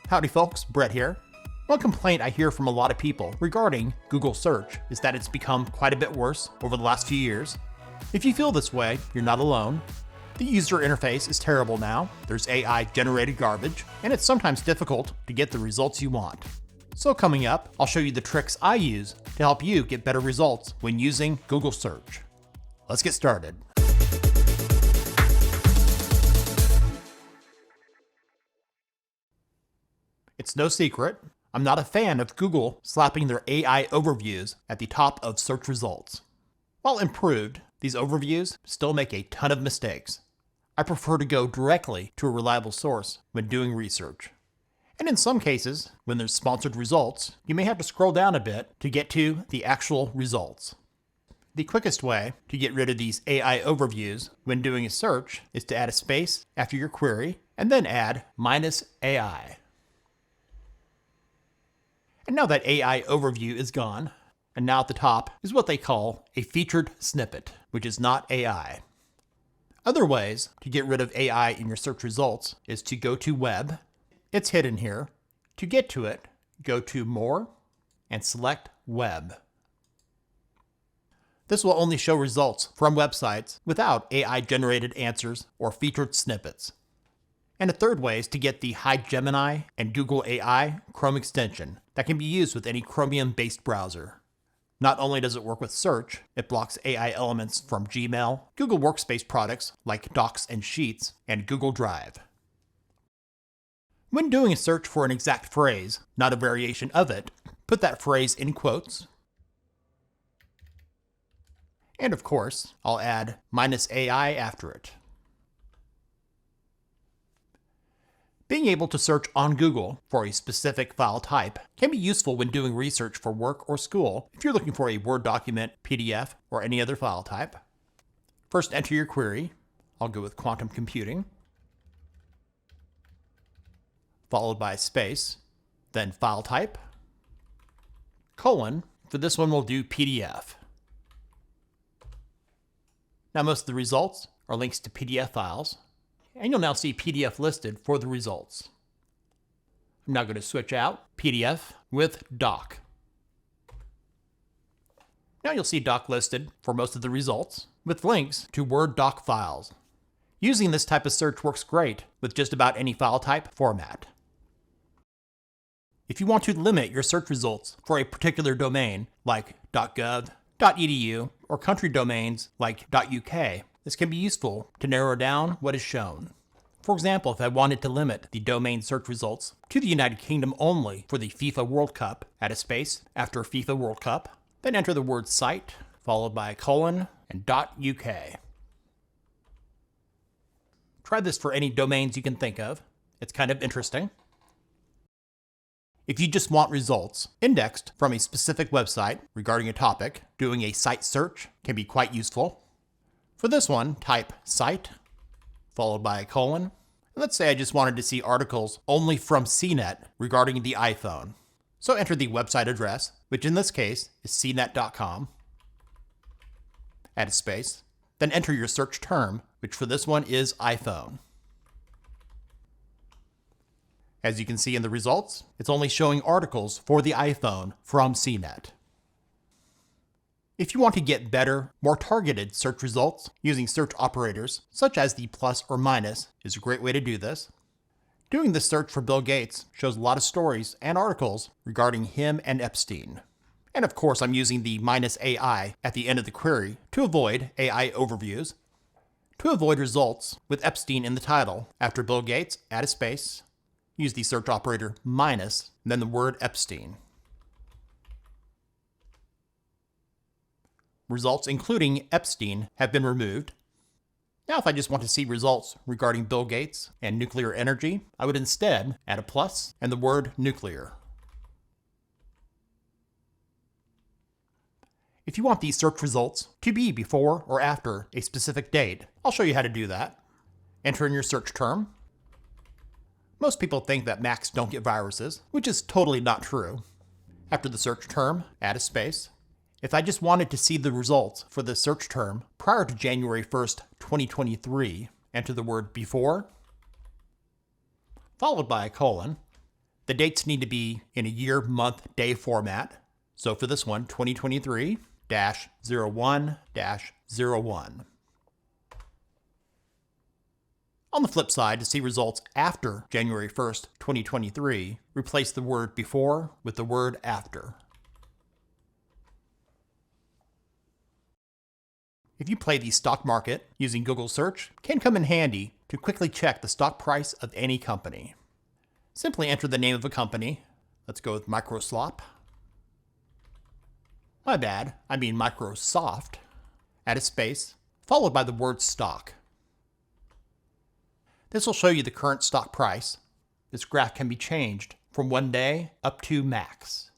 Howdy folks, Brett here. One complaint I hear from a lot of people regarding Google search is that it's become quite a bit worse over the last few years. If you feel this way, you're not alone. The user interface is terrible now, there's AI generated garbage, and it's sometimes difficult to get the results you want. So coming up, I'll show you the tricks I use to help you get better results when using Google search. Let's get started. It's no secret, I'm not a fan of Google slapping their AI overviews at the top of search results. While improved, these overviews still make a ton of mistakes. I prefer to go directly to a reliable source when doing research. And in some cases, when there's sponsored results, you may have to scroll down a bit to get to the actual results. The quickest way to get rid of these AI overviews when doing a search is to add a space after your query and then add -AI. And now that AI overview is gone, and now at the top is what they call a featured snippet, which is not AI. Other ways to get rid of AI in your search results is to go to Web. It's hidden here. To get to it, go to More and select Web. This will only show results from websites without AI-generated answers or featured snippets. And a third way is to get the Hi Gemini and Google AI Chrome extension that can be used with any Chromium-based browser. Not only does it work with search, it blocks AI elements from Gmail, Google Workspace products like Docs and Sheets, and Google Drive. When doing a search for an exact phrase, not a variation of it, put that phrase in quotes. And of course, I'll add -AI after it. Being able to search on Google for a specific file type can be useful when doing research for work or school if you're looking for a Word document, PDF, or any other file type. First, enter your query. I'll go with quantum computing, followed by space, then file type, colon. For this one, we'll do PDF. Now, most of the results are links to PDF files, and you'll now see PDF listed for the results. I'm now going to switch out PDF with Doc. Now you'll see Doc listed for most of the results with links to Word doc files. Using this type of search works great with just about any file type format. If you want to limit your search results for a particular domain like .gov, .edu, or country domains like .uk, this can be useful to narrow down what is shown. For example, if I wanted to limit the domain search results to the United Kingdom only for the FIFA World Cup, add a space after FIFA World Cup, then enter the word site, followed by a colon and .uk. Try this for any domains you can think of. It's kind of interesting. If you just want results indexed from a specific website regarding a topic, doing a site search can be quite useful. For this one, type site, followed by a colon. And let's say I just wanted to see articles only from CNET regarding the iPhone. So enter the website address, which in this case is cnet.com. Add a space, then enter your search term, which for this one is iPhone. As you can see in the results, it's only showing articles for the iPhone from CNET. If you want to get better, more targeted search results using search operators, such as the plus or minus, is a great way to do this. Doing this search for Bill Gates shows a lot of stories and articles regarding him and Epstein. And of course, I'm using the -AI at the end of the query to avoid AI overviews. To avoid results with Epstein in the title, after Bill Gates, add a space, use the search operator minus, and then the word Epstein. Results including Epstein have been removed. Now if I just want to see results regarding Bill Gates and nuclear energy, I would instead add a plus and the word nuclear. If you want these search results to be before or after a specific date, I'll show you how to do that. Enter in your search term. Most people think that Macs don't get viruses, which is totally not true. After the search term, add a space. If I just wanted to see the results for the search term prior to January 1st, 2023, enter the word before, followed by a colon, The dates need to be in a year, month, day format. So for this one, 2023-01-01. On the flip side, to see results after January 1st, 2023, replace the word before with the word after. If you play the stock market, using Google search can come in handy to quickly check the stock price of any company. Simply enter the name of a company. Let's go with Microsoft. My bad, I mean Microsoft. Add a space, followed by the word stock. This will show you the current stock price. This graph can be changed from 1 day up to max.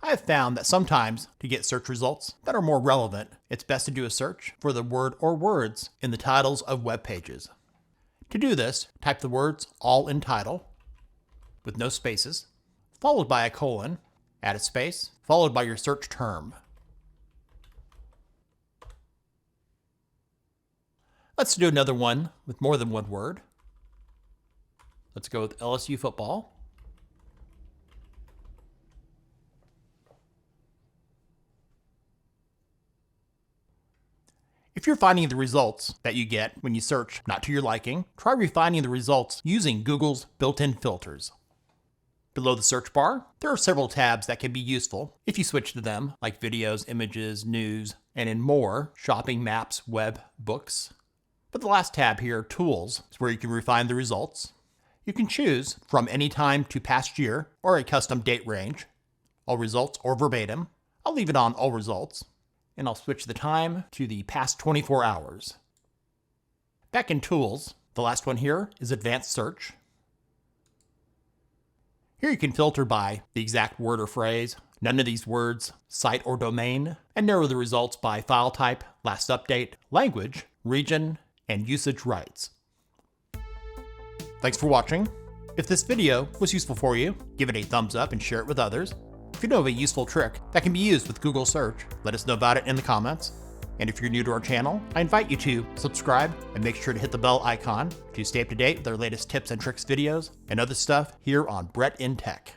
I have found that sometimes to get search results that are more relevant, it's best to do a search for the word or words in the titles of web pages. To do this, type the words all in title with no spaces, followed by a colon, add a space, followed by your search term. Let's do another one with more than one word. Let's go with LSU football. If you're finding the results that you get when you search not to your liking, try refining the results using Google's built-in filters. Below the search bar, there are several tabs that can be useful if you switch to them, like videos, images, news, and in more, shopping, maps, web, books. But the last tab here, Tools, is where you can refine the results. You can choose from any time to past year or a custom date range, all results or verbatim. I'll leave it on all results, and I'll switch the time to the past 24 hours. Back in Tools, the last one here is Advanced Search. Here you can filter by the exact word or phrase, none of these words, site or domain, and narrow the results by file type, last update, language, region, and usage rights. Thanks for watching. If this video was useful for you, give it a thumbs up and share it with others. If you know of a useful trick that can be used with Google search, let us know about it in the comments. And if you're new to our channel, I invite you to subscribe and make sure to hit the bell icon to stay up to date with our latest tips and tricks videos and other stuff here on Brett in Tech.